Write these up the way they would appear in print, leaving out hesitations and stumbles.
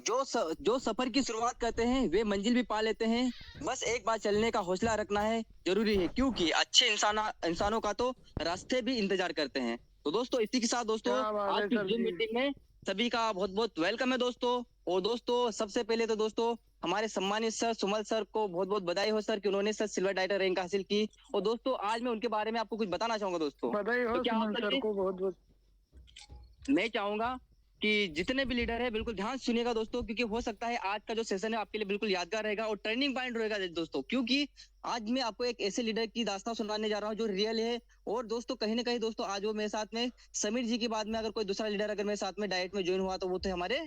जो सफर की शुरुआत करते हैं वे मंजिल भी पा लेते हैं। बस एक बार चलने का हौसला रखना है जरूरी है, क्योंकि अच्छे इंसानों का तो रास्ते भी इंतजार करते हैं। तो दोस्तों इसी के साथ दोस्तों क्या बात आज है की सर जूम जी। मीटिंग में सभी का बहुत बहुत वेलकम है दोस्तों। और दोस्तों सबसे पहले तो दोस्तों हमारे सम्मानित सर सुमल सर को बहुत बहुत बधाई हो सर कि उन्होंने सर सिल्वर टाइटल रैंक हासिल की। और दोस्तों आज मैं उनके बारे में आपको कुछ बताना चाहूंगा दोस्तों। बधाई तो हो क्या आप सुमन सर सर ये को बहुत बहुत। मैं चाहूंगा कि जितने भी लीडर है बिल्कुल ध्यान से सुनिएगा दोस्तों, क्योंकि हो सकता है आज का जो सेशन है आपके लिए बिल्कुल यादगार रहेगा और टर्निंग पॉइंट रहेगा दोस्तों। क्योंकि आज मैं आपको एक ऐसे लीडर की दास्तान सुनाने जा रहा हूँ जो रियल है। और दोस्तों कहीं ना कहीं दोस्तों आज वो मेरे साथ में समीर जी के बाद में अगर कोई दूसरा लीडर अगर मेरे साथ में डाइट में ज्वाइन हुआ तो वो थे हमारे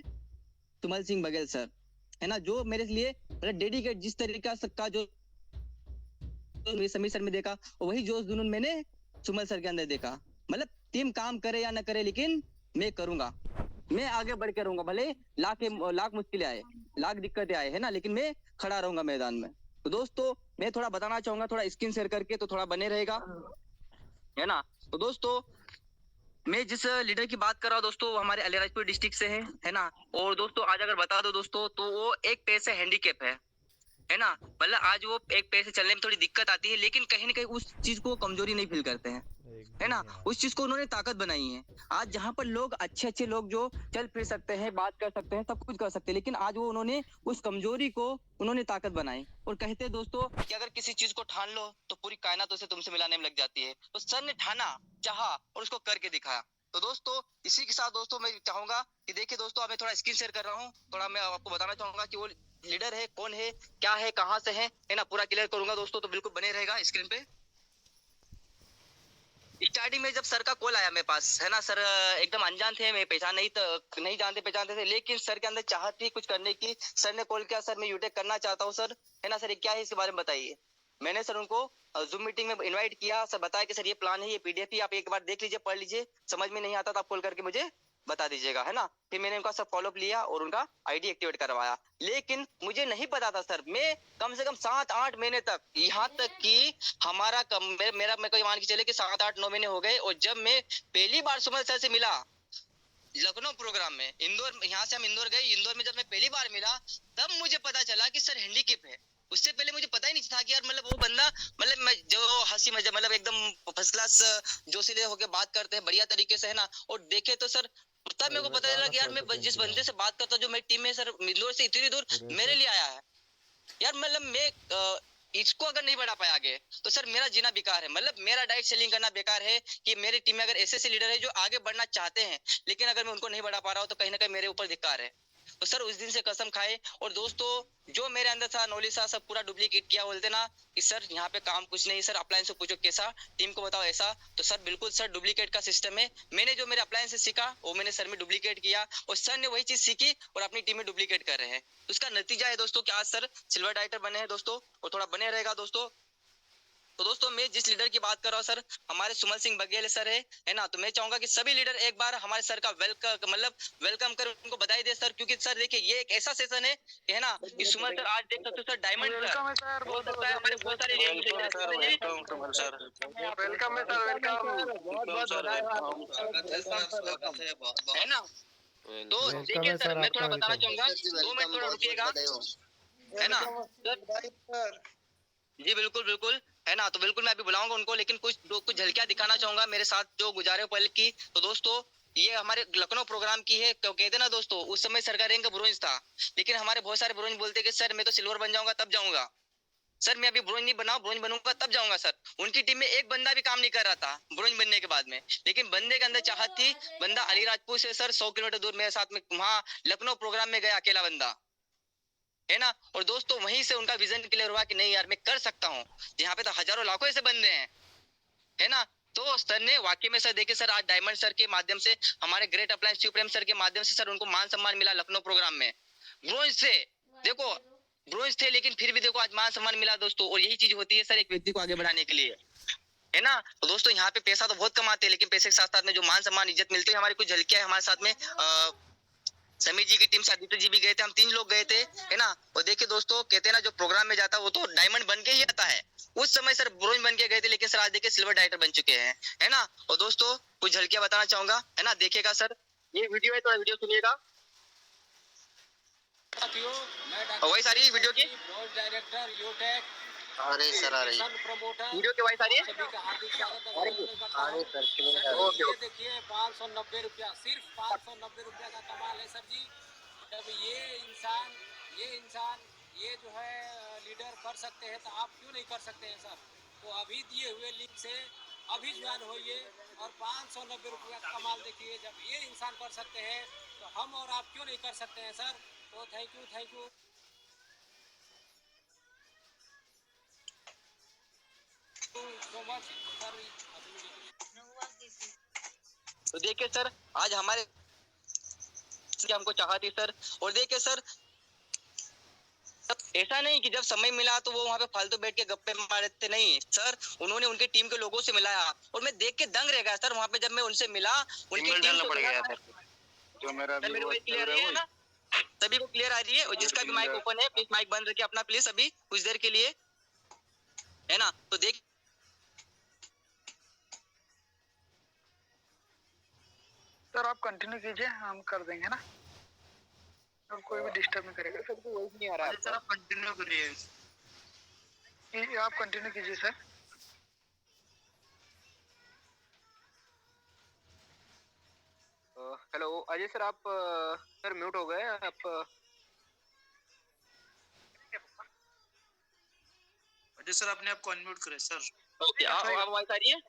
सुमल सिंह बघेल सर, है ना, जो मेरे लिए मतलब डेडिकेट जिस तरीका का जो समीर सर में देखा वही जोश जुनून मैंने सुमल सर के अंदर देखा। मतलब टीम काम करे या ना करे लेकिन मैं करूंगा, मैं आगे बढ़ के रहूंगा, भले लाख मुश्किलें आए, लाख दिक्कतें आए, है ना, लेकिन मैं खड़ा रहूंगा मैदान में। तो दोस्तों मैं थोड़ा बताना चाहूंगा, थोड़ा स्क्रीन शेयर करके तो थोड़ा बने रहेगा, है ना। तो दोस्तों मैं जिस लीडर की बात कर रहा हूँ दोस्तों वो हमारे अलीराजपुर डिस्ट्रिक्ट से है ना। और दोस्तों आज अगर बता दो दोस्तों तो वो एक पैर से हैंडीकेप है ना। मतलब आज वो एक पैर से चलने में थोड़ी दिक्कत आती है, लेकिन कहीं ना कहीं उस चीज को कमजोरी नहीं फील करते हैं, है ना। उस चीज को उन्होंने ताकत बनाई है। आज जहां पर लोग अच्छे अच्छे लोग जो चल फिर सकते हैं, बात कर सकते हैं, सब कुछ कर सकते हैं, लेकिन आज वो उन्होंने उस कमजोरी को उन्होंने ताकत बनाई। और कहते हैं दोस्तों कि अगर किसी चीज को ठान लो तो पूरी कायनात उसे तुमसे मिलाने में लग जाती है। तो सर ने ठाना, चाहा और उसको करके दिखाया। तो दोस्तों इसी के साथ दोस्तों मैं चाहूंगा कि देखिए दोस्तों अब मैं थोड़ा स्क्रीन शेयर कर रहा हूँ, थोड़ा मैं आपको बताना चाहूंगा कि वो लीडर है कौन है, क्या है, कहाँ से है ना, पूरा क्लियर करूंगा दोस्तों। तो बिल्कुल बने रहेगा स्क्रीन पे। स्टार्टिंग में जब सर का कॉल आया मेरे पास, है ना, सर एकदम अनजान थे, मैं पहचान नहीं नहीं जानते पहचानते थे, लेकिन सर के अंदर चाहत थी कुछ करने की। सर ने कॉल किया, सर मैं यूटेक करना चाहता हूँ सर, है ना सर, ये क्या है इसके बारे में बताइए। मैंने सर उनको जूम मीटिंग में इनवाइट किया, सर बताया कि सर ये प्लान है, ये पीडीएफ ही आप एक बार देख लीजिए, पढ़ लीजिए, समझ में नहीं आता तो आप कॉल करके मुझे बता दीजिएगा, है ना। फिर मैंने उनका सब फॉलोअप लिया और उनका आईडी एक्टिवेट करवाया। लेकिन मुझे नहीं पता था सर, मैं कम से कम 7-8 महीने तक, यहाँ तक कि हमारा मेरा मेरे को मान के चले कि 7-8-9 महीने हो गए। और जब मैं पहली बार सुमन सर से मिला लखनऊ प्रोग्राम में, इंदौर, यहाँ से हम इंदौर गए, इंदौर में जब मैं पहली बार मिला तब मुझे पता चला कि सर हैंडीकेप है। उससे पहले मुझे पता ही नहीं था कि यार मतलब वो बंदा, मतलब मैं जो हंसी मजाक मतलब एकदम फर्स्ट क्लास जोशीले होकर बात करते हैं बढ़िया तरीके से, है ना। और देखे तो सर तब मेरे को पता चला कि यार मैं जिस बंदे से बात करता हूँ, जो मेरी टीम में सर इंदौर से इतनी दूर मेरे लिए आया है, यार मतलब मैं इसको अगर नहीं बढ़ा पाया आगे तो सर मेरा जीना बेकार है। मतलब मेरा डाइट सेलिंग करना बेकार है कि मेरी टीम में अगर ऐसे ऐसे लीडर है जो आगे बढ़ना चाहते हैं, लेकिन अगर मैं उनको नहीं बढ़ा पा रहा हूँ तो कहीं ना कहीं मेरे ऊपर धिक्कार है। तो सर उस दिन से कसम खाए। और दोस्तों जो मेरे अंदर था नॉलेज था सब पूरा डुप्लीकेट किया, बोलते ना कि सर यहाँ पे काम कुछ नहीं, सर अप्लायंस से पूछो कैसा, टीम को बताओ ऐसा। तो सर बिल्कुल सर डुप्लीकेट का सिस्टम है। मैंने जो मेरे अप्लायंस से सीखा वो मैंने सर में डुप्लीकेट किया और सर ने वही चीज सीखी और अपनी टीम में डुप्लीकेट कर रहे हैं। तो उसका नतीजा है दोस्तों कि आज सर सिल्वर डाइटर बने हैं दोस्तों, और थोड़ा बने रहेगा दोस्तों। तो दोस्तों मैं जिस लीडर की बात कर रहा हूँ सर हमारे सुमल सिंह बघेल सर है ना। तो मैं चाहूंगा कि सभी लीडर एक बार हमारे सर का वेलकम कर उनको बधाई दे सर, क्योंकि सर देखिए ये एक ऐसा सेशन है ना कि सुमल सर आज देख सकते हो सर डायमंड सर वेलकम है सर, हो बहुत सकता है बहुत हमारे बहुत सारे वेलकम सुमन सर। वेलकम है सर, वेलकम। बहुत बहुत सर बधाई हो वेलकम, स्वागत है सर, स्वागत है बहुत बहुत। है ना। तो वेलकम देखिए है सर सर, मैं आपका थोड़ा बताना वेलकम। चाहूंगा, 2 मिनट थोड़ा रुकिएगा, है ना सर। जी बिल्कुल बिल्कुल, है ना। तो बिल्कुल मैं अभी बुलाऊंगा उनको, लेकिन कुछ झलकियां दिखाना चाहूंगा मेरे साथ जो गुजारे पल की। तो दोस्तों ये हमारे लखनऊ प्रोग्राम की है। तो कहते ना दोस्तों उस समय सरकार रैंक का ब्रोंज था, लेकिन हमारे बहुत सारे ब्रोंज बोलते कि सर मैं तो सिल्वर बन जाऊंगा तब जाऊंगा, सर मैं अभी ब्रोंज नहीं बना, ब्रोंज बनूंगा तब जाऊंगा सर। उनकी टीम में एक बंदा भी काम नहीं कर रहा था ब्रोंज बनने के बाद में, लेकिन बंदे के अंदर चाहत थी। बंदा अलीराजपुर से सर 100 किलोमीटर दूर मेरे साथ में वहां लखनऊ प्रोग्राम में गया, अकेला बंदा, है ना। और दोस्तों वहीं से उनका विजन क्लियर हुआ कि नहीं यार मैं कर सकता हूँ, यहाँ पे तो हजारों लाखों ऐसे बंदे हैं, है ना। तो सर ने वाकई में सर देखिए सर आज डायमंड सर के माध्यम से, हमारे ग्रेट अप्लायंस शिव प्रेम सर के माध्यम से सर उनको मान सम्मान मिला लखनऊ प्रोग्राम में ब्रोंज से। देखो ब्रोंज थे लेकिन फिर भी देखो आज मान सम्मान मिला दोस्तों। और यही चीज होती है सर एक व्यक्ति को आगे बढ़ाने के लिए, है ना। तो दोस्तों यहाँ पे पैसा तो बहुत कमाते हैं, लेकिन पैसे के साथ साथ में जो मान सम्मान इज्जत मिलती है, हमारी कुछ झलकियां है हमारे साथ में समीर जी की टीम से आदित्य जी भी गए थे, हम 3 लोग गए थे, है ना। और देखिए दोस्तों कहते हैं ना जो प्रोग्राम में जाता है वो तो डायमंड बन के ही आता है। उस समय सर ब्रोंज बन के गए थे, लेकिन सर आज देखिए सिल्वर डाइटर बन चुके हैं, है ना। और दोस्तों कुछ झलकियां बताना चाहूंगा, है ना, देखिएगा सर, ये वीडियो है, थोड़ा वीडियो सुनिएगा। साथियों, मैं डॉक्टर वही सारी वीडियो की ब्रॉड डायरेक्टर यूटेक आ रही सर, आ रही। प्रमोटर वीडियो की वही सारी है। सभी का हार्दिक स्वागत अभिनंदन करता आ रही हूँ। सर, सर ओके, जी, ये देखिए 590 रुपया, सिर्फ 590 रुपया का कमाल है सर जी। जब ये इंसान ये जो है लीडर कर सकते हैं तो आप क्यों नहीं कर सकते हैं सर। तो अभी दिए हुए लिंक से अभी ज्वाइन होइए और 590 रुपया का कमाल देखिए। जब ये इंसान कर सकते हैं तो हम और आप क्यों नहीं कर सकते हैं सर। तो thank you so much sir. तो देखिए सर, आज हमारे हमको चाहा थी सर। और देखिए सर, ऐसा नहीं कि जब समय मिला तो वो वहाँ पे फालतू बैठ के गप्पे मारते नहीं सर। उन्होंने उनके टीम के लोगों से मिलाया और मैं देख के दंग रह गया सर। वहाँ पे जब मैं उनसे मिला, उनकी ईमेल टीम डालना से पड़ मिला, गया सर। जो मेरा सर भी मेरी वो वॉइस चल क्लियर रहा है है ना? सभी को क्लियर आ रही है? और जिसका भी माइक ओपन है प्लीज माइक बंद रखिए अपना, प्लीज अभी कुछ देर के लिए, है ना? तो देख सर आप कंटिन्यू कीजिए, हम कर देंगे ना, और कोई भी डिस्टर्ब नहीं करेगा। सर को वॉइस नहीं आ रहा है सर, आप कंटिन्यू करिए। आप कंटिन्यू कीजिए सर। हेलो अजय सर, आप सर म्यूट हो गए आप। अजय सर, अपने आप को अनम्यूट करें सर। ओके, अब वॉइस आ रही है?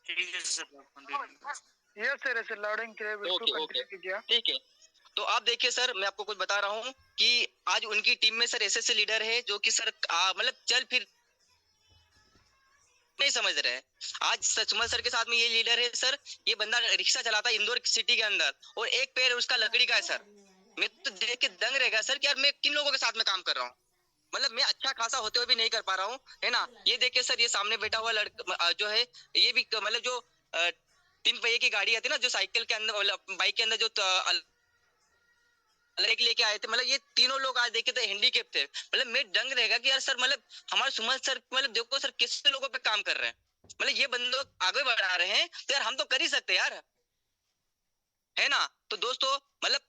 ठीक है सर, आप कंटिन्यू। यस सर, ऐसे लाउड एंड क्लियर बिल्कुल ओके, कंटिन्यू कीजिए आप। ठीक है। तो आप देखिए सर, मैं आपको कुछ बता रहा हूँ कि आज उनकी टीम में सर ऐसे लीडर है जो कि सर मतलब चल फिर नहीं समझ रहे हैं। आज सुमन सर के साथ में ये लीडर है सर। ये बंदा रिक्शा चलाता है इंदौर सिटी के अंदर और एक पैर उसका लकड़ी का है सर। मैं तो देख के दंग रह गया सर कि यार मैं किन लोगों के साथ में काम कर रहा हूँ। मतलब मैं अच्छा खासा होते हुए भी नहीं कर पा रहा हूँ, है ना? ये देखिए सर, ये सामने बैठा हुआ लड़का जो है, ये भी मतलब जो 3 पहिए की गाड़ी आती है ना, जो साइकिल के अंदर बाइक के अंदर जो लेके आए थे, मतलब ये तीनों लोग आज देखे थे हैंडीकेप थे। मतलब मैं दंग रहेगा कि यार सर, मतलब हमारे सुमन सर, मतलब देखो सर किस लोगों पे काम कर रहे हैं। मतलब ये बंदे आगे बढ़ा रहे हैं तो यार हम तो कर ही सकते यार, है ना? तो दोस्तों, मतलब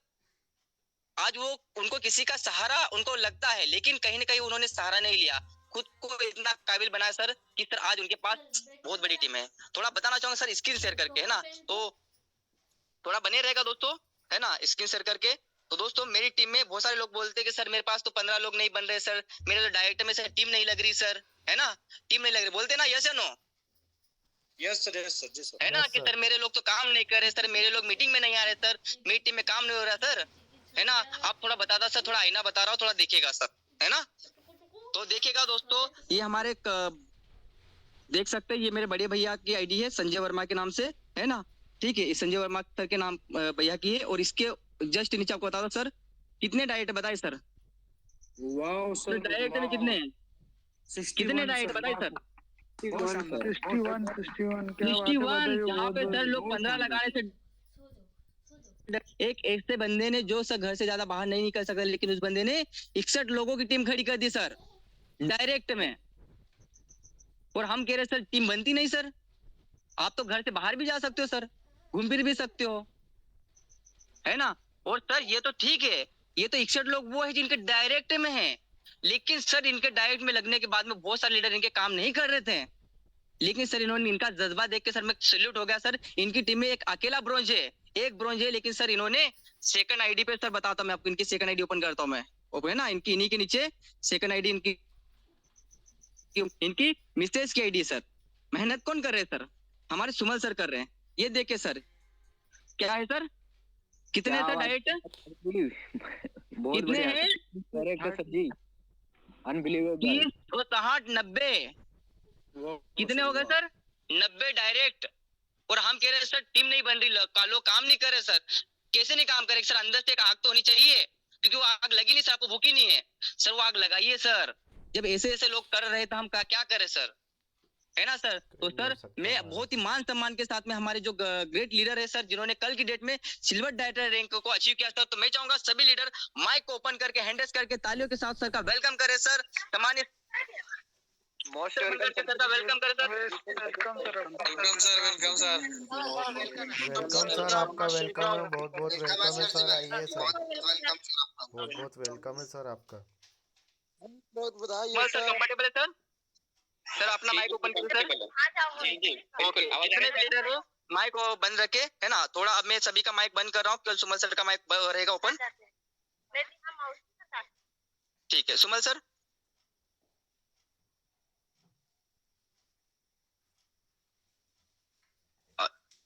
आज वो उनको किसी का सहारा उनको लगता है, लेकिन कहीं ना कहीं उन्होंने सहारा नहीं लिया, खुद को इतना काबिल बनाया सर कि सर आज उनके पास बहुत बड़ी टीम है। थोड़ा बताना चाहूंगा सर स्क्रीन शेयर करके, है ना? तो थोड़ा बने रहेगा दोस्तों, है ना, स्क्रीन शेयर करके। तो दोस्तों, मेरी टीम में बहुत सारे लोग बोलते हैं कि सर मेरे पास तो 15 लोग नहीं बन रहे सर, मेरे तो डायरेक्टर में सर टीम नहीं लग रही सर, है ना? टीम नहीं लग रही बोलते ना, यस या no? Yes sir, yes sir, जी सर। है ना कि सर मेरे लोग तो काम नहीं कर रहे सर, मेरे लोग मीटिंग में नहीं आ रहे सर, मेरी टीम में काम नहीं हो रहा सर, है ना? आप थोड़ा बताता सर, थोड़ा आईना बता रहा हूँ, थोड़ा देखिएगा सर, है ना? तो देखिएगा दोस्तों, ये हमारे देख सकते हैं, ये मेरे बड़े भैया की आईडी है संजय वर्मा के नाम से, है ना? ठीक है, इस संजय वर्मा सर के नाम भैया की है। और इसके जस्ट नीचे आपको बता दो सर, कितने डायरेक्ट बताए सर? वाओ सर, डायरेक्ट में कितने हैं? कितने डायरेक्ट बताए सर? 61 61 क्या बात है, 61, बताइए। जहाँ पे सर लोग 15 लगाने से एक ऐसे बंदे ने जो सर घर से ज्यादा बाहर नहीं निकल सकता, लेकिन उस बंदे ने 61 लोगों की टीम खड़ी कर दी सर डायरेक्ट में। और हम कह रहे सर टीम बनती नहीं सर। आप तो घर से बाहर भी जा सकते हो सर, घूम फिर भी सकते हो, है ना? और सर ये तो ठीक है, ये तो 61 लोग वो है जिनके डायरेक्ट में है, लेकिन सर इनके डायरेक्ट में लगने के बाद में बहुत सारे लीडर इनके काम नहीं कर रहे थे। लेकिन सर इन्होंने, इनका जज्बा देख के सर मैं सैल्यूट हो गया सर। इनकी टीम में एक अकेला ब्रॉन्ज है, एक ब्रॉन्ज है, लेकिन सर इन्होंने सेकंड आईडी पे, सर बताता हूं मैं आपको, इनकी सेकंड आईडी ओपन करता हूं मैं, ओपन है ना, इनकी इन्हीं के नीचे सेकंड आईडी इनकी मिसेज की आईडी सर। मेहनत कौन कर रहे हैं सर? हमारे सुमन सर कर रहे हैं। ये देखिए सर, क्या है सर, कितने सर डायरेक्ट? कितने हैं? डायरेक्ट सर जी, अनबिलीवेबल। 30, 60, 90 कितने हो गए सर? 90 डायरेक्ट। और हम कह रहे हैं सर टीम नहीं बन रही, लोग काम नहीं कर रहे सर। कैसे नहीं काम करे सर? अंदर से एक आग तो होनी चाहिए, क्योंकि वो आग लगी नहीं सर, आपको भूख ही नहीं है सर, वो आग लगाइए सर। जब ऐसे ऐसे लोग कर रहे तो हम क्या करें सर, है ना सर? तो सर मैं बहुत ही मान सम्मान के साथ में हमारे जो ग्रेट लीडर है सर, जिन्होंने कल की डेट में सिल्वर डायरेक्टर रैंक को अचीव किया सर, तो मैं चाहूंगा सभी लीडर माइक को ओपन करके हैंड रेस करके तालियों के साथ सर का वेलकम करें सर। सम्मानित मोस्ट वेलकम सर का वेलकम करें sir. Welcome sir. Welcome sir, welcome sir. Welcome sir, आपका वेलकम है, बहुत बहुत वेलकम है सर, आइए सर, बहुत बहुत वेलकम है सर आपका। बहुत बधाई सर कंफर्टेबल है सर। सर अपना माइक ओपन करो सर। जी जी ओके। जितने भी लीडर हो माइक बंद रखे है ना। थोड़ा अब मैं सभी का माइक बंद कर रहा हूँ, केवल सुमन सर का माइक रहेगा ओपन। ठीक है सुमन सर।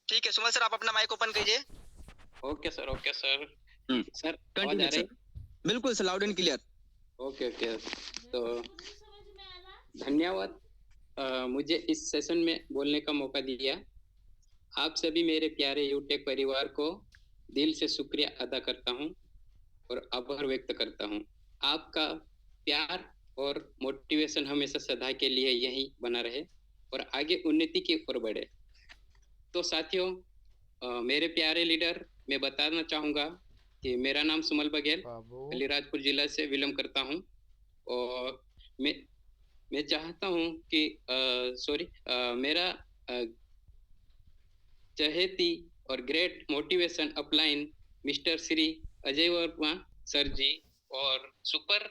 ठीक है सुमन सर, आप अपना माइक ओपन कीजिए। Okay sir, okay sir. Sir आवाज आ कंटिन्यू रही? सर। बिल्कुल sir, loud and clear. Okay okay. तो धन्यवाद मुझे इस सेशन में बोलने का मौका दिया। आप सभी मेरे प्यारे यूटेक परिवार को दिल से शुक्रिया अदा करता हूं और आभार व्यक्त करता हूं। आपका प्यार और मोटिवेशन हमेशा सदा के लिए यही बना रहे और आगे उन्नति की ओर बढ़े। तो साथियों, मेरे प्यारे लीडर, मैं बताना चाहूँगा कि मेरा नाम सुमल बघेल, बाबू अलीराजपुर जिला से बिलोंग करता हूँ और मैं चाहता हूँ कि मेरा चहेती और great motivation upline mister Shri Ajay Verma sir ji और सुपर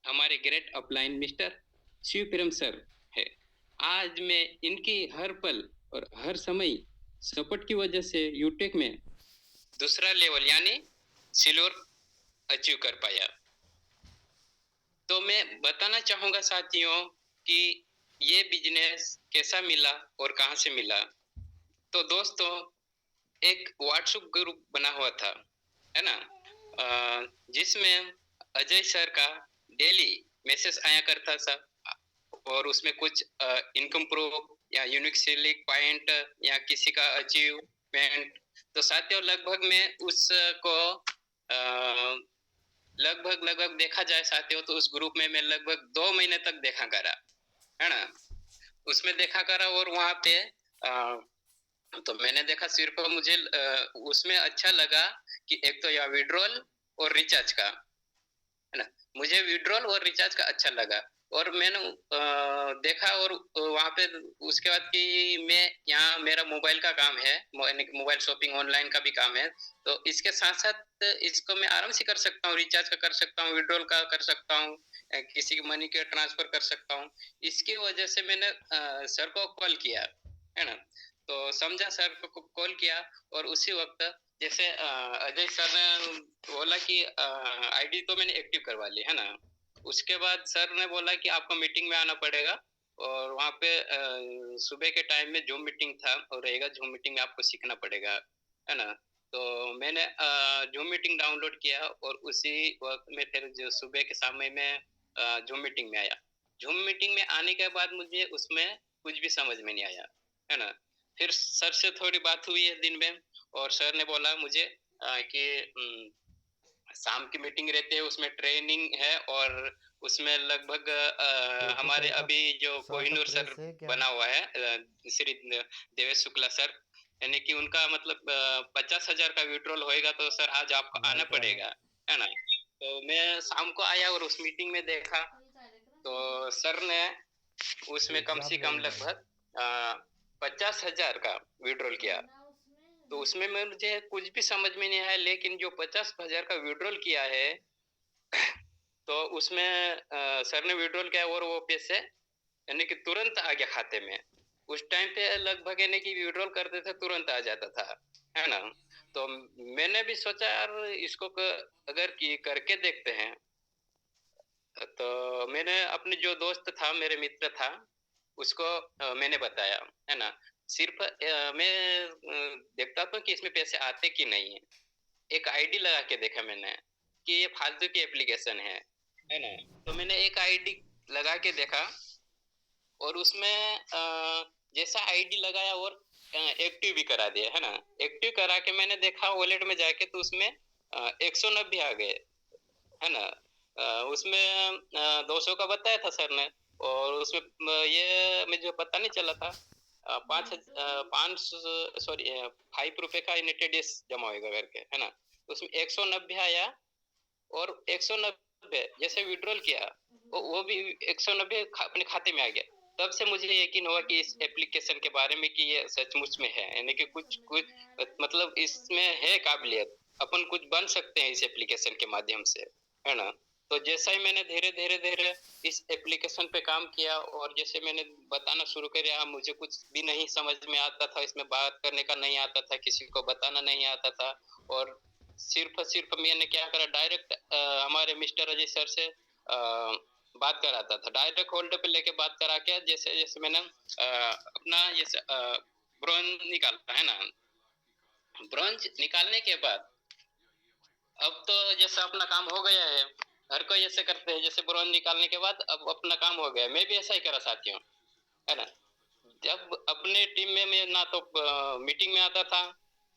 हमारे great upline mister Shivprem sir है। आज मैं इनकी हर पल और हर समय सपोर्ट की वजह से यूटेक में दूसरा लेवल यानी सिल्वर अचीव कर पाया। तो मैं बताना चाहूँगा साथियों कि ये बिजनेस कैसा मिला और कहाँ से मिला। तो दोस्तों, एक व्हाट्सएप ग्रुप बना हुआ था, है ना, जिसमें अजय सर का डेली मैसेज आया करता था और उसमें कुछ इनकम प्रूफ या यूनिक सेलिंग पॉइंट या किसी का अचीवमेंट। तो साथियों, लगभग में उसको लगभग देखा जाए साथियों, तो उस ग्रुप में मैं लगभग 2 महीने तक देखा करा, है ना, उसमें देखा करा। और वहाँ पे तो मैंने देखा सिर्फ मुझे उसमें अच्छा लगा कि एक तो यह विड्रॉल और रिचार्ज का, है ना, मुझे विड्रॉल और रिचार्ज का अच्छा लगा। और मैंने देखा और वहाँ पे उसके बाद कि मैं यहाँ मेरा मोबाइल का काम है, मोबाइल शॉपिंग ऑनलाइन का भी काम है, तो इसके साथ साथ इसको मैं आराम से कर सकता हूँ, रिचार्ज का कर सकता हूँ, विड्रॉल का कर सकता हूँ, किसी की मनी के ट्रांसफर कर सकता हूँ। इसकी वजह से मैंने सर को कॉल किया, है ना, तो समझा सर को कॉल किया और उसी वक्त जैसे अजय सर ने बोला कि आईडी तो मैंने एक्टिव करवा ली, है ना। उसके बाद सर ने बोला कि आपको मीटिंग में आना पड़ेगा और वहाँ पे सुबह के टाइम में जूम मीटिंग था और रहेगा, जूम मीटिंग में आपको सीखना पड़ेगा, है ना। तो मैंने जूम मीटिंग डाउनलोड किया और उसी वक्त में फिर जो सुबह के समय में जूम मीटिंग में आया। जूम मीटिंग में आने के बाद मुझे उसमें कुछ भी समझ में नहीं आया, है ना। फिर सर से थोड़ी बात हुई है दिन में और सर ने बोला मुझे कि शाम की मीटिंग रहती है, उसमें ट्रेनिंग है और उसमें लगभग हमारे अभी जो कोहिनूर सर बना हुआ है श्री देवेश शुक्ला सर, यानी कि उनका मतलब 50,000 का विड्रॉल होएगा, तो सर आज आपको आना पड़ेगा, है ना। तो मैं शाम को आया और उस मीटिंग में देखा तो सर ने उसमें कम से कम लगभग 50,000 का विड्रॉल किया। तो उसमें मुझे कुछ भी समझ में नहीं आया, लेकिन जो 50,000 का विड्रॉल किया है तो उसमें सर ने विड्रॉल किया और वो पैसे यानी कि तुरंत आ गया खाते में। उस टाइम पे लगभग यानी कि विड्रॉल करते थे तुरंत आ जाता था, है ना। तो मैंने भी सोचा यार इसको अगर की करके देखते हैं। तो मैंने अपने जो दोस्त था, मेरे मित्र था, उसको मैंने बताया, है ना। सिर्फ मैं देखता था कि इसमें पैसे आते कि नहीं है। एक आईडी लगा के देखा मैंने कि ये फालतू की एप्लीकेशन है ना। तो मैंने एक आईडी लगा के देखा और उसमें जैसा आईडी लगाया और एक्टिव भी करा दिया, है ना। एक्टिव करा के मैंने देखा वॉलेट में जाके तो उसमें 190 आ गए, है ना। उसमें 200 का बताया था सर ने और उसमें ये मुझे पता नहीं चला था 5 रुपए का यूनाइटेड जमा होगा करके, है ना। उसमें 190 आया और 190 जैसे विड्रॉल किया वो भी 190 अपने खाते में आ गया। तब से मुझे यकीन हुआ कि इस एप्लीकेशन के बारे में कि ये सचमुच में है, यानी कि कुछ कुछ मतलब इसमें है काबिलियत, अपन कुछ बन सकते हैं इस एप्लीकेशन के माध्यम से, है ना। तो जैसा ही मैंने धीरे धीरे धीरे इस एप्लीकेशन पे काम किया और जैसे मैंने बताना शुरू किया, मुझे कुछ भी नहीं समझ में आता था, इसमें बात करने का नहीं आता था, किसी को बताना नहीं आता था। और सिर्फ मैंने क्या करा, डायरेक्ट हमारे मिस्टर अजय सर से बात कराता था, डायरेक्ट होल्डर पे लेके बात करा के जैसे जैसे मैंने अपना जैसे ब्रॉन्ज निकालता है ना, ब्रॉन्ज निकालने के बाद अब तो जैसे अपना काम हो गया है, हर कोई ऐसे करते हैं, जैसे ब्रॉन्ज निकालने के बाद अब अपना काम हो गया, मैं भी ऐसा ही करा साथियों, है ना। जब अपने टीम में मैं ना तो मीटिंग में आता था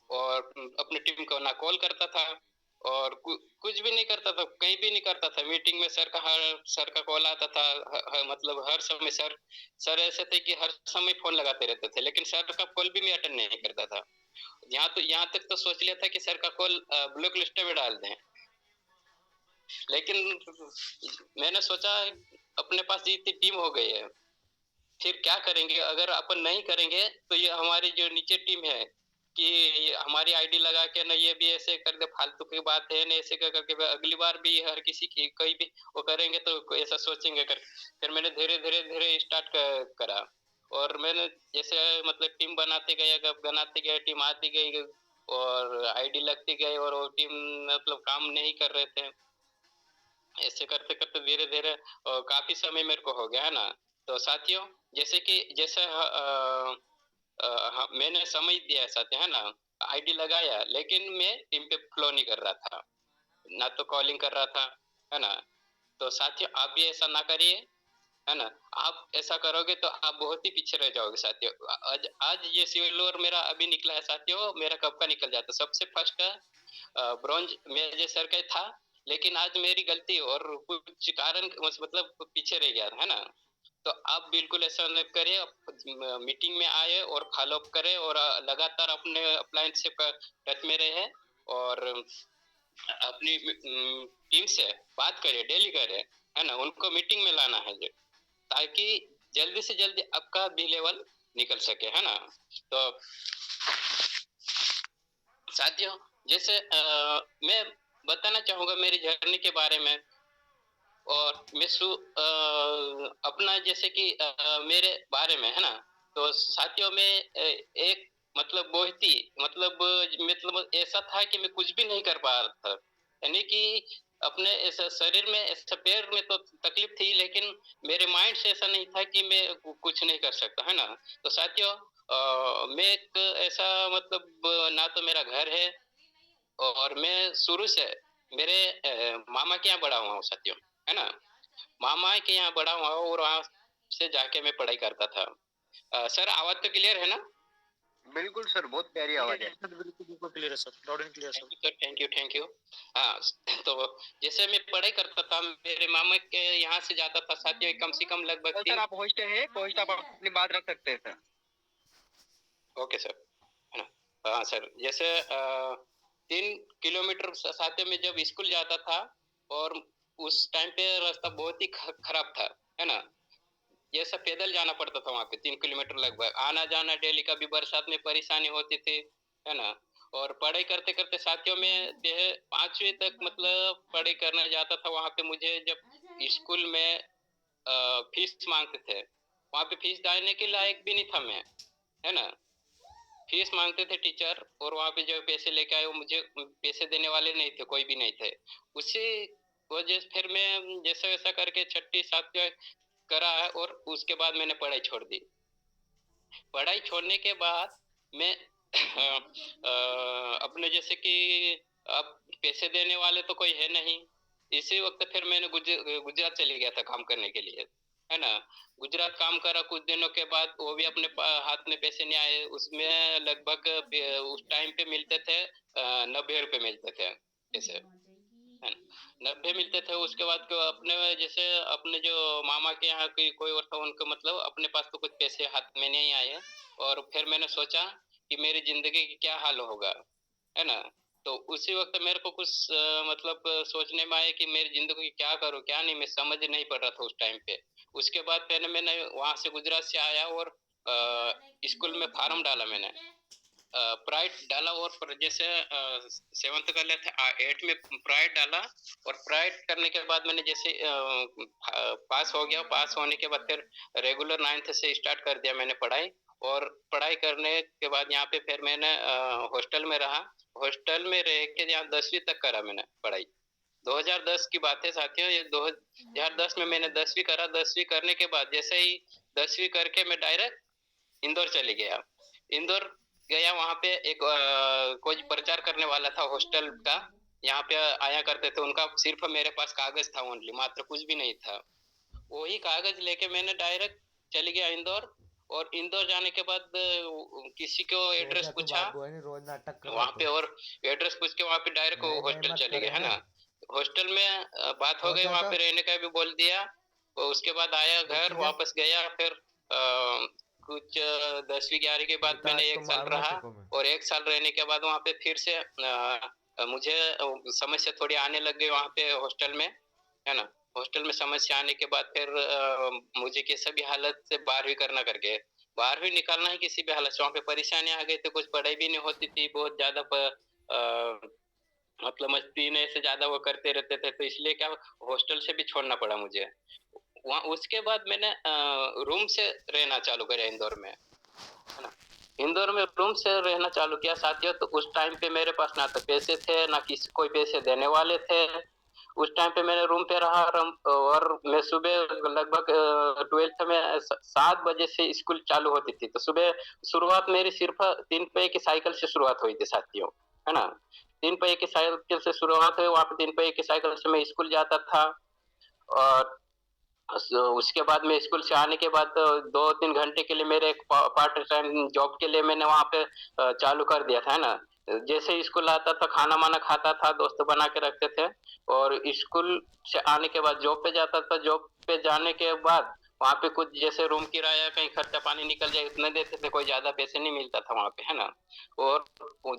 और अपनी टीम को ना कॉल करता था और कुछ भी नहीं करता था, कहीं भी नहीं करता था। मीटिंग में सर का कॉल आता था, मतलब हर समय सर ऐसे थे कि हर समय फोन लगाते रहते थे, लेकिन सर का कॉल भी मैं अटेंड नहीं करता था। यहाँ तक तो सोच लिया था कि सर का कॉल ब्लॉक लिस्ट में डाल दें, लेकिन मैंने सोचा अपने पास जितनी टीम हो गई है, फिर क्या करेंगे, अगर अपन नहीं करेंगे तो ये हमारी जो नीचे टीम है कि ये हमारी आईडी लगा के ना ये भी ऐसे कर दे, फालतू की बात है ना, ऐसे कर करके अगली बार भी हर किसी की कोई भी वो करेंगे तो ऐसा सोचेंगे कर। फिर मैंने धीरे धीरे धीरे स्टार्ट करा और मैंने जैसे मतलब टीम बनाते गए, टीम आती गई और आईडी लगती गई और वो टीम मतलब काम नहीं कर रहे थे। ऐसे करते करते धीरे धीरे काफी समय मेरे को हो गया, है ना। तो साथियों जैसे मैंने समझ दिया है साथियों, है ना, आईडी लगाया लेकिन मैं टीम पे फ्लो नहीं कर रहा था, ना तो कॉलिंग कर रहा था, है ना। तो साथियों आप भी ऐसा ना करिए, है ना। आप ऐसा करोगे तो आप बहुत ही पीछे रह जाओगे साथियों। आज ये सिविल वॉर मेरा अभी निकला है साथियों, मेरा कब का निकल जाता। सबसे फर्स्ट ब्रॉन्ज मेजर सर का था, लेकिन आज मेरी गलती और कुछ कारण मतलब पीछे रह गया, है ना। तो आप बिल्कुल ऐसा न करिए, मीटिंग में आए और फॉलो अप करें और लगातार अपने अप्लायंस से टच में रहे और अपनी टीम से बात करिए, डेली करें, है ना। उनको मीटिंग में लाना है ताकि जल्दी से जल्दी आपका भी लेवल निकल सके, है ना। तो साथियों जैसे मैं बताना चाहूंगा मेरी जर्नी के बारे में और मैं अपना जैसे कि मेरे बारे में, है ना। तो साथियों में एक मतलब बहुत ही मतलब ऐसा था कि मैं कुछ भी नहीं कर पा रहा था, यानी कि अपने ऐसा शरीर में ऐसा पैर में तो तकलीफ थी, लेकिन मेरे माइंड से ऐसा नहीं था कि मैं कुछ नहीं कर सकता, है ना। तो साथियों मैं एक ऐसा मतलब ना तो मेरा घर है और मैं शुरू से मेरे मामा के यहाँ बड़ा हुआ हूँ साथियों, है ना। मामा के यहाँ बड़ा हुआ और वहाँ से जाके मैं पढ़ाई करता था। सर आवाज तो क्लियर है ना? बिल्कुल सर, बहुत प्यारी आवाज है। बिल्कुल क्लियर है sir, loud and clear sir. Thank you. हाँ, तो जैसे मैं पढ़ाई करता था, मेरे मामा के यहाँ से जाता था साथियों, कम से कम लगभग सर आप होस्ट है, होस्ट आप अपनी बात रख सकते हैं सर। ओके सर, है ना। हाँ सर, जैसे 3 किलोमीटर साथियों में जब स्कूल जाता था और उस टाइम पे रास्ता बहुत ही खराब था, है ना। जैसा पैदल जाना पड़ता था वहाँ पे 3 किलोमीटर लगभग, आना जाना डेली, कभी बरसात में परेशानी होती थी, है ना। और पढ़ाई करते करते साथियों में 5वीं तक मतलब पढ़ाई करने जाता था। वहाँ पे मुझे जब स्कूल में फीस मांगते थे, वहाँ पे फीस देने के लायक भी नहीं था मैं, है ना। फीस मांगते थे टीचर और वहाँ पे जो पैसे लेके आए वो मुझे पैसे देने वाले नहीं थे, कोई भी नहीं थे। उसी वजह से फिर मैं जैसा वैसा करके 6ठी 7वीं करा है और उसके बाद मैंने पढ़ाई छोड़ दी। पढ़ाई छोड़ने के बाद मैं अपने जैसे कि अब पैसे देने वाले तो कोई है नहीं, इसी वक्त फिर मैंने गुजरात चले गया था काम करने के लिए, है ना। गुजरात काम करा कुछ दिनों के बाद, वो भी अपने हाथ में पैसे नहीं आए। उसमें लगभग उस टाइम पे मिलते थे 90 रुपए मिलते थे जैसे, 90 मिलते थे। उसके बाद अपने जैसे अपने जो मामा के यहाँ कोई और था, उनको मतलब अपने पास तो कुछ पैसे हाथ में नहीं आए और फिर मैंने सोचा कि मेरी जिंदगी की क्या हाल होगा, है ना। तो उसी वक्त मेरे को कुछ मतलब सोचने में आया कि मेरी जिंदगी क्या करूं क्या नहीं, मैं समझ नहीं पड़ रहा था उस टाइम पे। उसके बाद फिर मैंने वहां से गुजरात से आया और स्कूल में फार्म डाला मैंने, प्राइड डाला और जैसे 7th कर लिया था, 8 में प्राइड डाला और प्राइड करने के बाद मैंने जैसे पास हो गया, पास होने के बाद फिर रेगुलर 9th से स्टार्ट कर दिया मैंने पढ़ाई। और पढ़ाई करने के बाद यहाँ पे फिर मैंने हॉस्टल में रहा, हॉस्टल में रह के यहाँ 10वीं तक करा मैंने पढ़ाई। 2010 की बात है साथियों, ये 2010 में मैंने 10वीं करा। 10वीं करने के बाद जैसे ही 10वीं करके मैं डायरेक्ट इंदौर चले गया। इंदौर गया, वहां पे एक कोई प्रचार करने वाला था हॉस्टल का, यहाँ पे आया करते थे, उनका सिर्फ मेरे पास कागज था ओनली, मात्र कुछ भी नहीं था। वही कागज लेके मैंने डायरेक्ट चले गया इंदौर। और इंदौर जाने के बाद किसी को एड्रेस पूछा रोज नाटक कर वहां पे, और एड्रेस पूछ के वहां पे डायरेक्ट हॉस्टल चले गए, है ना। हॉस्टल में बात हो गई, वहां पे रहने का भी बोल दिया। और उसके बाद आया घर, वापस गया। फिर कुछ 10वीं 11वीं के बाद मैंने 1 साल रहा, और 1 साल रहने के बाद वहां पे फिर से मुझे समस्या थोड़ी आने लग गई वहां पे हॉस्टल में, है ना। हॉस्टल में समस्या आने के बाद फिर मुझे किसी भी हालत से 12वीं करना करके, 12वीं निकालना ही किसी भी हालत से, वहाँ पे परेशानी आ गई थी, कुछ पढ़ाई भी नहीं होती थी, बहुत ज्यादा मतलब मस्ती ने से ज्यादा वो करते रहते थे, तो इसलिए क्या हॉस्टल से भी छोड़ना पड़ा मुझे। वहाँ उसके बाद मैंने रूम से रहना चालू किया इंदौर में, है ना। इंदौर में रूम से रहना चालू किया साथियों। तो उस टाइम पे मेरे पास ना तो पैसे थे, ना किसी कोई पैसे देने वाले थे। उस टाइम पे मैंने रूम पे रहा, और मैं सुबह लगभग 12th में 7 बजे से स्कूल चालू होती थी। तो सुबह शुरुआत मेरी सिर्फ 3 पहिए की साइकिल से शुरुआत हुई थी साथियों, है ना। 3 पहिए की साइकिल से शुरुआत हुई, वहां पे 3 पहिए की साइकिल से मैं स्कूल जाता था। और उसके बाद में स्कूल से आने के बाद 2-3 घंटे के लिए मेरे एक पार्ट टाइम जॉब के लिए मैंने वहां पे चालू कर दिया था, है ना। जैसे ही स्कूल आता था, खाना वाना खाता था, दोस्त बना के रखते थे, और स्कूल से आने के बाद जॉब पे जाता था। जॉब पे जाने के बाद वहां पे कुछ जैसे रूम किराया, कहीं खर्चा पानी निकल जाए, इतने देते थे, कोई ज्यादा पैसे नहीं मिलता था वहां पे, है ना। और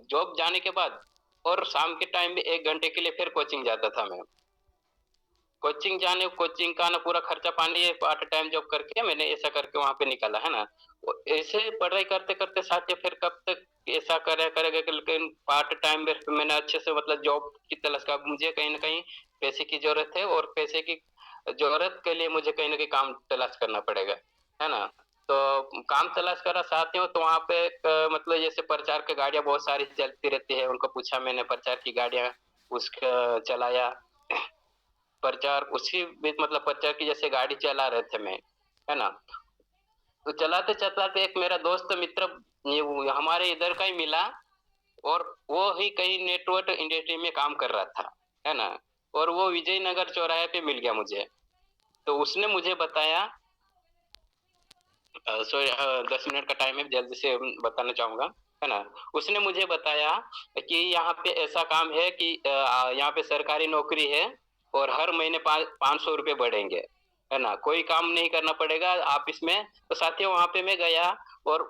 जॉब जाने के बाद और शाम के टाइम में 1 घंटे के लिए फिर कोचिंग जाता था मैं। कोचिंग का ना पूरा खर्चा पानी पार्ट टाइम जॉब करके मैंने ऐसा करके वहां पे निकाला, है ना। ऐसे पढ़ाई करते करते साथ, फिर कब तक ऐसा करेगा कि, लेकिन पार्ट टाइम मैंने अच्छे से मतलब जॉब की तलाश का, मुझे कहीं ना कहीं पैसे की जरूरत है, और पैसे की जरूरत के लिए मुझे कहीं ना कहीं काम तलाश करना पड़ेगा, है ना। तो काम तलाश करा साथियों। तो वहां पे मतलब जैसे प्रचार की गाड़ियां बहुत सारी चलती रहती है, उनको पूछा मैंने प्रचार की गाड़ियां, उसका चलाया प्रचार, उसी बीच मतलब प्रचार की जैसे गाड़ी चला रहे थे मैं, है ना। तो चलाते चलाते एक मेरा दोस्त मित्र ये हमारे इधर का ही मिला, और वो ही कहीं नेटवर्क इंडस्ट्री में काम कर रहा था, है ना। और वो विजयनगर चौराहे पे मिल गया मुझे। तो उसने मुझे बताया, सॉरी 10 मिनट का टाइम है, जल्दी से बताना चाहूंगा, है ना। उसने मुझे बताया कि यहाँ पे ऐसा काम है कि यहाँ पे सरकारी नौकरी है, और हर महीने 500 रुपये बढ़ेंगे, है ना। कोई काम नहीं करना पड़ेगा ऑफिस में। तो साथियों वहां पे मैं गया, और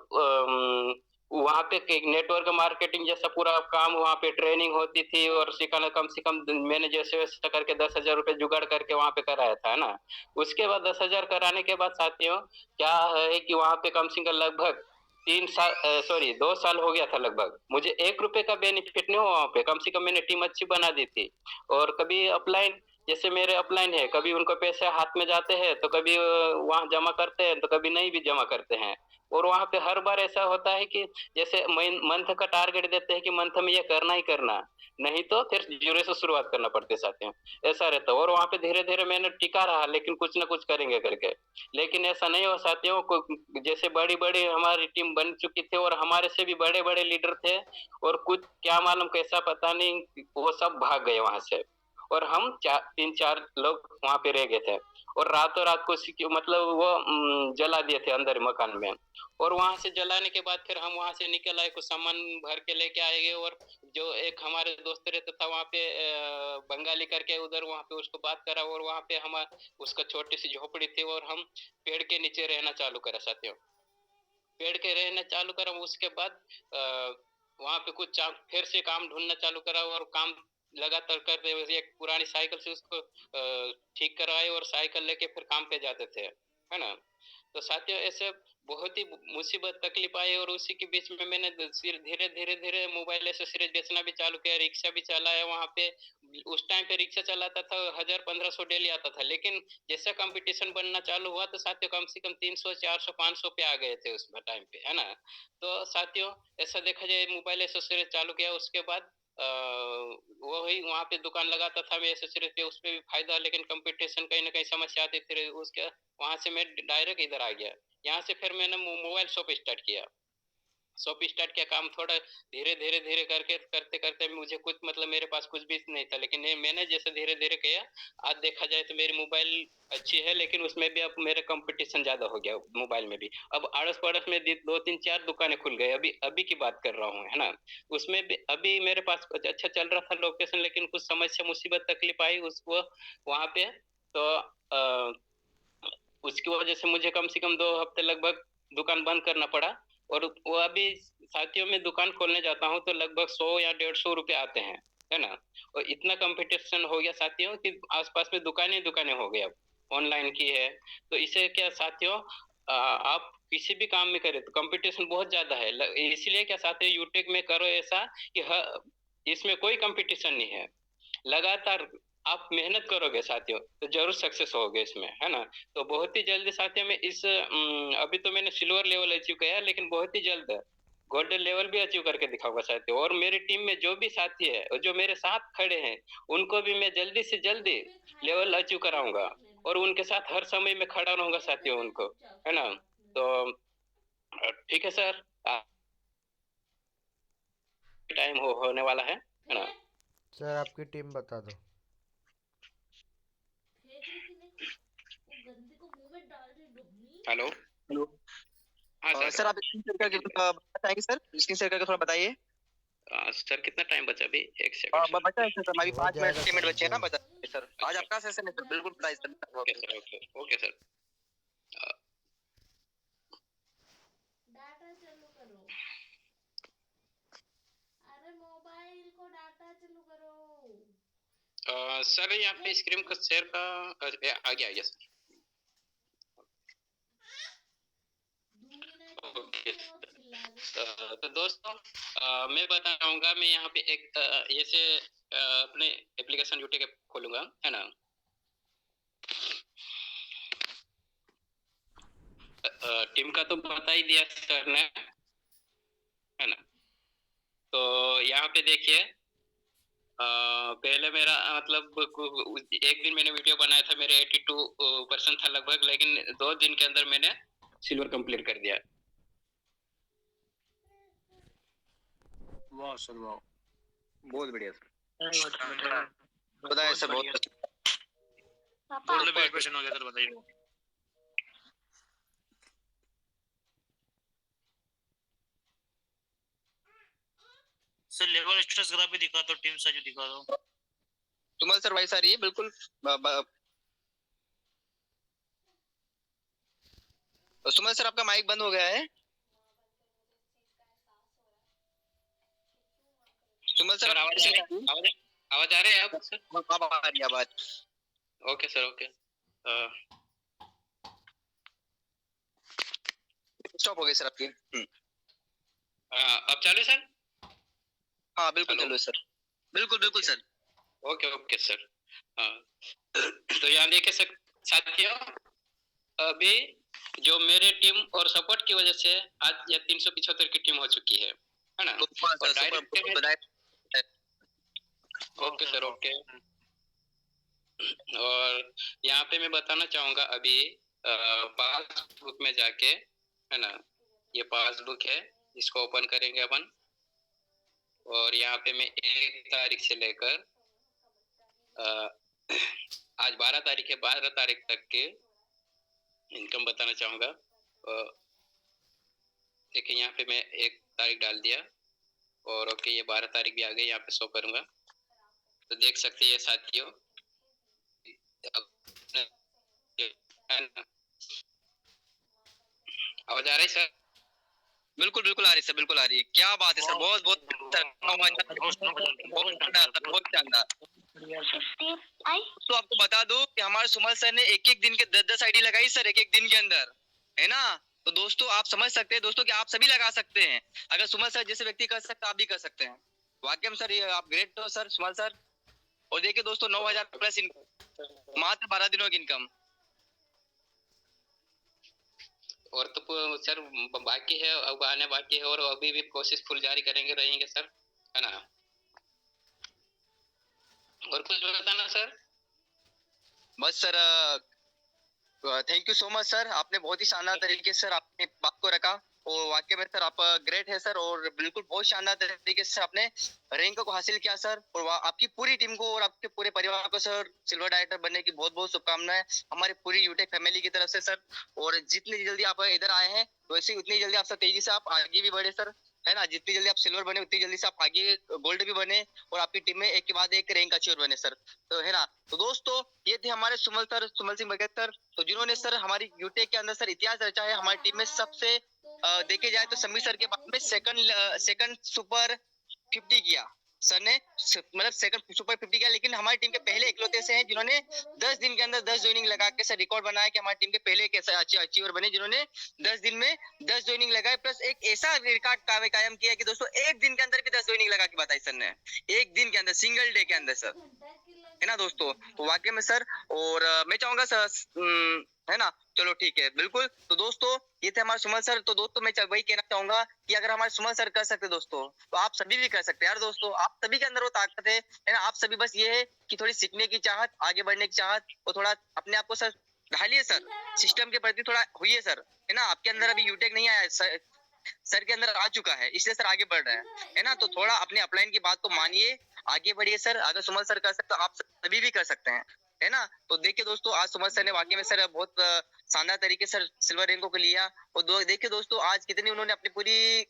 वहां पे नेटवर्क मार्केटिंग जैसा पूरा काम, वहां पे ट्रेनिंग होती थी, और सिखाना कम से कम मैंने जैसे वैसे करके 10,000 रुपये जुगाड़ करके वहां पे कराया था, है ना। उसके बाद 10,000 कराने के बाद साथियों क्या है कि वहां पे कम से कम लगभग 2 साल हो गया था लगभग, मुझे 1 रुपए का बेनिफिट नहीं हुआ वहां पे। कम से कम मैंने टीम अच्छी बना दी थी, और कभी अपलाइन जैसे मेरे अपलाइन है, कभी उनको पैसे हाथ में जाते हैं, तो कभी वहां जमा करते हैं, तो कभी नहीं भी जमा करते हैं। और वहां पे हर बार ऐसा होता है कि जैसे मंथ का टारगेट देते हैं कि मंथ में ये करना ही करना, नहीं तो फिर जीरो से शुरुआत करना पड़ती है साथियों, ऐसा रहता है। और वहां पे धीरे धीरे मैंने टिका रहा, लेकिन कुछ ना कुछ करेंगे करके। लेकिन ऐसा नहीं हो साथियों को, जैसे बड़ी बड़ी हमारी टीम बन चुकी थी, और हमारे से भी बड़े बड़े लीडर थे, और कुछ क्या मालूम कैसा पता नहीं वो सब भाग गए वहां से, और हम 3-4 लोग वहां पे रह गए थे। और रातों रात को मतलब वो जला दिए थे अंदर मकान में। और वहां से जलाने के बाद फिर हम वहां से निकल आए, कुछ सामान भर के लेके आएंगे। और जो एक हमारे दोस्त रहता था वहां पे बंगाली करके, उधर वहां पे उसको बात करा, और वहां पे हम उसका छोटी सी झोपड़ी थी, और हम पेड़ के नीचे रहना चालू करा साथियों, पेड़ के रहना चालू करा। उसके बाद वहां पे कुछ फिर से काम ढूंढना चालू करा, और काम लगातार करते हुए एक पुरानी साइकिल से उसको ठीक करवाए, और साइकिल लेके फिर काम पे जाते थे। है ना। तो साथियों ऐसे बहुत ही मुसीबत तकलीफ आई और उसी के बीच में मैंने धीरे धीरे धीरे मोबाइल एसेसरीज बेचना भी चालू किया, रिक्शा भी चलाया वहाँ पे। उस टाइम पे रिक्शा चलाता था 1000-1500 डेली आता था, लेकिन जैसे कंपटीशन बनना चालू हुआ तो साथियों कम से कम 300 400 500 पे आ गए थे उस टाइम पे, है ना। तो साथियों ऐसा देखा जाए मोबाइल एसेसरीज चालू किया, उसके बाद वही वहाँ पे दुकान लगाता था मैं एसेसरीज पे, उस पे भी फायदा, लेकिन कंपटीशन कहीं ना कहीं समस्या आती थी उसके। वहां से मैं डायरेक्ट इधर आ गया। यहाँ से फिर मैंने मोबाइल शॉप स्टार्ट किया। शॉप स्टार्ट किया, काम थोड़ा धीरे धीरे धीरे करके करते करते मुझे कुछ मतलब मेरे पास कुछ भी नहीं था, लेकिन ये मैंने जैसे धीरे धीरे किया। आज देखा जाए तो मेरी मोबाइल अच्छी है, लेकिन उसमें भी अब मेरा कंपटीशन ज्यादा हो गया मोबाइल में भी। अब अड़ोस पड़ोस में 2 3 4 दुकानें खुल गए, अभी अभी की बात कर रहा हूँ, है ना। उसमें भी अभी मेरे पास कुछ अच्छा चल रहा था लोकेशन, लेकिन कुछ समस्या मुसीबत तकलीफ आई उसको वहां पे। तो उसकी वजह से मुझे कम से कम 2 हफ्ते लगभग दुकान बंद करना पड़ा। और वो अभी साथियों में दुकान खोलने जाता हूँ तो लगभग 100 या 150 रुपए आते हैं, है ना। और इतना कंपटीशन हो गया साथियों कि आसपास में दुकानें हो गई, अब ऑनलाइन की है। तो इसे क्या साथियों, आप किसी भी काम में करें तो कंपटीशन बहुत ज्यादा है, इसलिए क्या साथियों यूट्यूब में करो ऐसा कि इसमें कोई कंपटीशन नहीं है। लगातार आप मेहनत करोगे साथियों तो जरूर सक्सेस होगे इसमें, है ना। तो बहुत ही जल्दी साथियों में इस अभी तो मैंने सिल्वर लेवल अचीव किया, लेकिन बहुत ही जल्द गोल्डन लेवल भी अचीव करके दिखाऊंगा साथियों। और मेरी टीम में जो भी साथी है और जो मेरे साथ खड़े हैं उनको भी मैं जल्दी से जल्दी लेवल अचीव कराऊंगा, और उनके साथ हर समय में खड़ा रहूंगा साथियों उनको, है ना। तो ठीक है सर, टाइम होने वाला है ना। सर आपकी टीम बता दो। हेलो। हेलो। हाँ सर। सर आप स्क्रीन शेयर करके बताएंगे सर, स्क्रीन शेयर करके थोड़ा बताइए। सर कितना टाइम बचा अभी? एक सेकंड बचा है सर, हमारी हो 5 मिनट जाएगा 6 मिनट सर, बचे हैं ना, हो बचा है सर। आज आपका सेशन है सर, बिल्कुल बताइए sir. Okay sir, okay okay sir. Data चालू करो, अरे मोबाइल को डाटा चालू करो। सर यहाँ पे स्क्रीन का शेयर का आ गया सर। ओके। तो दोस्तों मैं बताऊंगा, मैं यहाँ पे एक ऐसे अपने एप्लीकेशन यूट्यूब खोलूंगा, है ना। टीम का तो बता ही दिया सर ने, है ना। तो यहाँ पे देखिए, पहले मेरा मतलब एक दिन मैंने वीडियो बनाया था, मेरे 82% था लगभग, लेकिन 2 दिन के अंदर मैंने सिल्वर कंप्लीट कर दिया। वाह सर वाह, बहुत बढ़िया सर। बताइए सर, बहुत क्वेश्चन हो गया सर, बताइए। सर लेवल स्टेटस ग्राफ भी दिखा दो, टीम साइज दिखा दो। सुमन सर वैसा रही है बिल्कुल। सुमन सर आपका माइक बंद हो गया है। सुमन सर आवाज आ रही है आप सर? अब आ रही है आवाज। Okay sir, okay. स्टॉप हो गई सर आपकी। अब चालू सर? हाँ बिल्कुल चालू सर, बिल्कुल बिल्कुल सर। Okay okay sir. तो यहाँ देखिए सर साथियों, अभी जो मेरे टीम और सपोर्ट की वजह से आज यह 375 की टीम हो चुकी है ना। और डायरेक्ट ओके सर, ओके। और यहाँ पे मैं बताना चाहूंगा अभी पासबुक में जाके, है ना, ये पासबुक है, इसको ओपन करेंगे अपन। और यहाँ पे मैं 1 तारीख से लेकर आज 12 तारीख है, 12 तारीख तक के इनकम बताना चाहूंगा। देखिए यहाँ पे मैं 1 तारीख डाल दिया, और ओके ये 12 तारीख भी आ गई, यहाँ पे शो करूंगा तो देख सकते हैं साथियों। आवाज आ रही सर? बिल्कुल बिल्कुल आ रही है सर, बिल्कुल आ रही है। क्या बात है सर, बहुत बहुत बहुत शानदार। बढ़िया सर। तो आपको बता दूं कि हमारे सुमन सर ने एक एक दिन के 10-10 आईडी लगाई सर, एक एक दिन के अंदर, है ना। तो दोस्तों आप समझ सकते हैं दोस्तों कि आप सभी लगा सकते हैं। अगर सुमन सर जैसे व्यक्ति कर सकते, आप भी कर सकते हैं। वाकई में सर ये आप ग्रेट हो सर, सुमन सर। और देखिए दोस्तों 9,000 प्लस इनकम, मात्र 12 दिनों की इनकम। और तो सर बाकी है, अब आने बाकी है, और अभी भी कोशिश फुल जारी रहेंगे सर, है ना। और कुछ बताना सर? बस sir thank you so much sir, आपने बहुत ही शानदार तरीके से सर अपनी बात को रखा। और वाकई में सर आप ग्रेट है सर, और बिल्कुल बहुत शानदार तरीके से आपने रैंक को हासिल किया सर। और आपकी पूरी टीम को और आपके पूरे परिवार को सर सिल्वर डायरेक्टर बनने की बहुत बहुत शुभकामनाएं हमारी पूरी यूटेक फैमिली की तरफ से सर। और जितनी जल्दी आप इधर आए हैं वैसे उतनी जल्दी आप सर तेजी से आप आगे भी बढ़े सर, है ना। जितनी जल्दी आप सिल्वर बने उतनी जल्दी से आप आगे गोल्ड भी बने, और आपकी टीम में एक के बाद एक रैंक अचीवर बने सर, तो है ना। तो दोस्तों ये थे हमारे सुमन सिंह बघेल सर, तो जिन्होंने सर हमारी यूटेक के अंदर सर इतिहास रचा है। हमारी टीम में सबसे देखे जाए तो समीर सर के बाद में सेकंड सुपर 50 किया सर ने, मतलब सेकंड सुपर 50 किया। लेकिन हमारी टीम के पहले इकलौते से हैं जिन्होंने 10 दिन के अंदर 10 ज्वाइनिंग लगा के सर रिकॉर्ड बनाया कि हमारी टीम के पहले एक ऐसा अचीवर बने जिन्होंने 10 दिन में 10 ज्वाइनिंग लगाए, प्लस एक ऐसा रिकॉर्ड कायम किया कि दोस्तों एक दिन के अंदर भी 10 ज्वाइनिंग लगा के बताई सर ने, एक दिन के अंदर, सिंगल डे के अंदर सर, है ना दोस्तों। तो वाकई में सर, और मैं चाहूंगा सर, है ना, चलो ठीक है बिल्कुल। तो दोस्तों ये थे हमारे सुमन सर। तो दोस्तों मैं वही कहना चाहूंगा कि अगर हमारे सुमन सर कर सकते दोस्तों, तो आप सभी भी कर सकते हैं यार दोस्तों। आप सभी के अंदर वो ताकत है ना। आप सभी बस ये है कि थोड़ी सीखने की चाहत, आगे बढ़ने की चाहत, और थोड़ा अपने आप को सर ढालिए सर, सिस्टम के प्रति थोड़ा हुई सर, है ना। आपके अंदर अभी यूटेक नहीं आया सर के अंदर आ चुका है, इसलिए सर आगे बढ़ रहे हैं, है ना। तो थोड़ा अपने अपलाइन की बात को मानिए, आगे बढ़िए सर। अगर सुमन सर कर सकते तो आप सभी भी कर सकते हैं, है ना। तो देखिए दोस्तों आज सुमन सर ने वाकई में सर बहुत शानदार तरीके से सर सिल्वर रैंक को लिया। और देखिए दोस्तों आज कितनी उन्होंने अपनी पूरी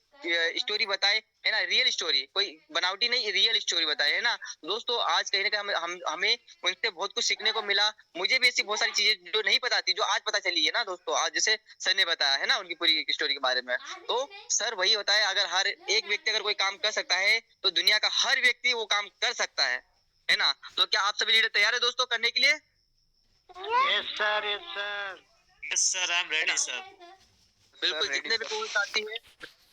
स्टोरी बताई, है ना, रियल स्टोरी, कोई बनावटी नहीं, रियल स्टोरी बताई, है ना। दोस्तों आज कहीं ना कहीं हमें उनसे बहुत कुछ सीखने को मिला। मुझे भी ऐसी बहुत सारी चीजें जो नहीं पता थी जो आज पता चली है ना दोस्तों, आज जैसे सर ने बताया है ना उनकी पूरी स्टोरी के बारे में। तो सर वही होता है, अगर हर एक व्यक्ति अगर कोई काम कर सकता है तो दुनिया का हर व्यक्ति वो काम कर सकता है ना। तो क्या आप सभी लीडर तैयार है दोस्तों करने के लिए? Yes sir, yes sir, yes sir, I am ready sir. बिल्कुल, जितने भी कॉल्स आती है,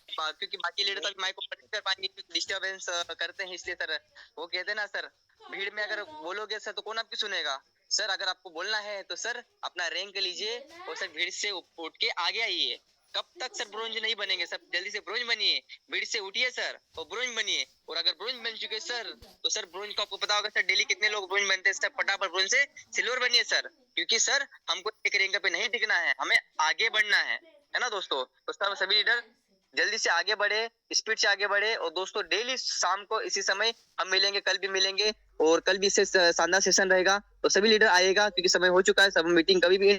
क्योंकि बाकी लीडर तक माइक को नहीं कर पाएंगे, डिस्टरबेंस करते हैं, इसलिए सर वो कहते हैं ना सर, भीड़ में अगर बोलोगे सर तो कौन आपकी सुनेगा। सर अगर आपको बोलना है तो सर अपना रैंक लीजिए और सर भीड़ से उठ के आगे आइए। कब तक सर ब्रोंज नहीं बनेंगे सर, जल्दी से ब्रोंज बनिए, भीड़ से उठिए सर और ब्रोंज बनिए। और अगर ब्रोंज बन चुके सर तो सर ब्रोंज को आपको पता होगा सर डेली कितने लोग ब्रोंज बनते हैं सर, फटाफट ब्रोंज से सिल्वर बनिए सर, क्योंकि सर हमको एक रैंक पे नहीं टिकना है, हमें आगे बढ़ना है ना दोस्तों। तो सर सभी लीडर जल्दी से आगे बढ़े, स्पीड से आगे बढ़े। और दोस्तों डेली शाम को इसी समय हम मिलेंगे, कल भी मिलेंगे, और कल भी इससे शानदार सेशन रहेगा। तो सभी लीडर आएगा क्योंकि समय हो चुका है, सब मीटिंग कभी भी